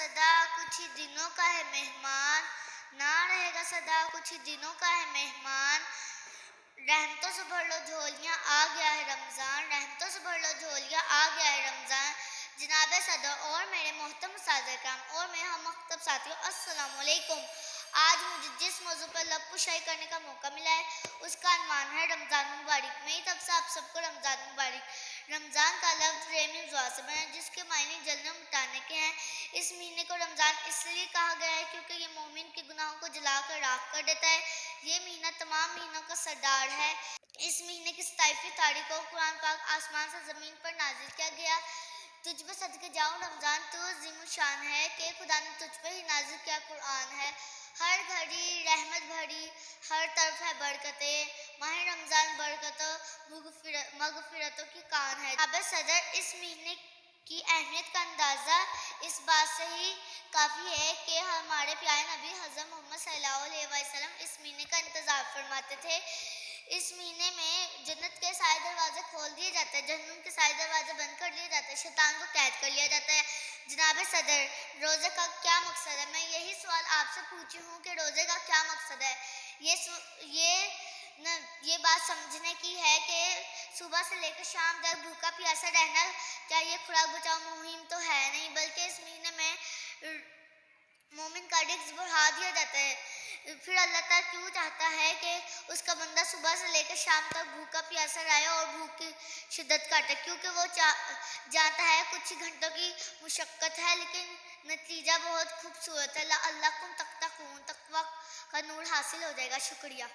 سدا کچھ ہی دنوں کا ہے مہمان، نہ رہے گا سدا کچھ ہی دنوں کا ہے مہمان۔ رحمتوں سے بھر لو جھولیاں آ گیا ہے رمضان، رحمتوں سے بھر لو جھولیاں آ گیا ہے رمضان۔ جناب صدر اور میرے محترم اساتذہ کرام اور میرے ہم مکتب ساتھیوں، السلام علیکم۔ آج مجھے جس موضوع پر لب کشائی کرنے کا موقع ملا ہے اس کا عنوان ہے رمضان مبارک۔ میری طرف سے آپ سب کو رمضان مبارک۔ رمضان کا لفظ ریمی زوا سے بنا ہے جس کے معنی جلنے اور مٹانے کے ہیں۔ اس مہینے کو رمضان اس لیے کہا گیا ہے کیونکہ یہ مومن کے گناہوں کو جلا کر راکھ کر دیتا ہے۔ یہ مہینہ تمام مہینوں کا سردار ہے۔ اس مہینے کی 27ویں تاریخ کو قرآن پاک آسمان سے زمین پر نازل کیا گیا۔ تجھ پہ صدقے جاؤں رمضان تو عظیم الشان ہے کہ خدا نے تجھ پہ ہی نازل کیا قرآن ہے۔ ہر گھڑی رحمت بھری، ہر طرف ہے برکتیں، ماہ رمضان برکتوں مغفرتوں کی کان ہے۔ جناب صدر، اس مہینے کی اہمیت کا اندازہ اس بات سے ہی کافی ہے کہ ہمارے پیارے نبی حضرت محمد صلی اللہ علیہ وسلم اس مہینے کا انتظار فرماتے تھے۔ اس مہینے میں جنت کے سارے دروازے کھول دیے جاتے ہیں، جہنم کے سارے دروازے بند کر دیے جاتے ہیں، شیطان کو قید کر لیا جاتا ہے۔ جناب صدر، روزے کا کیا مقصد ہے؟ میں یہی سوال آپ سے پوچھی ہوں کہ روزے کا کیا مقصد ہے؟ یہ بات سمجھنے کی ہے کہ صبح سے لے کر شام تک بھوکا پیاسا رہنا کیا یہ خوراک بچاؤ مہم تو ہے نہیں، بلکہ اس مہینے میں مومن کا رزق بڑھا دیا جاتا ہے۔ پھر اللہ تعالیٰ کیوں چاہتا ہے کہ اس کا بندہ صبح سے لے کر شام تک بھوکا پیاسا رہے اور بھوک کی شدت کاٹے؟ کیونکہ وہ جانتا ہے کچھ ہی گھنٹوں کی مشقت ہے لیکن نتیجہ بہت خوبصورت ہے۔ اللہ کو تقویٰ کا نور حاصل ہو جائے گا۔ شکریہ۔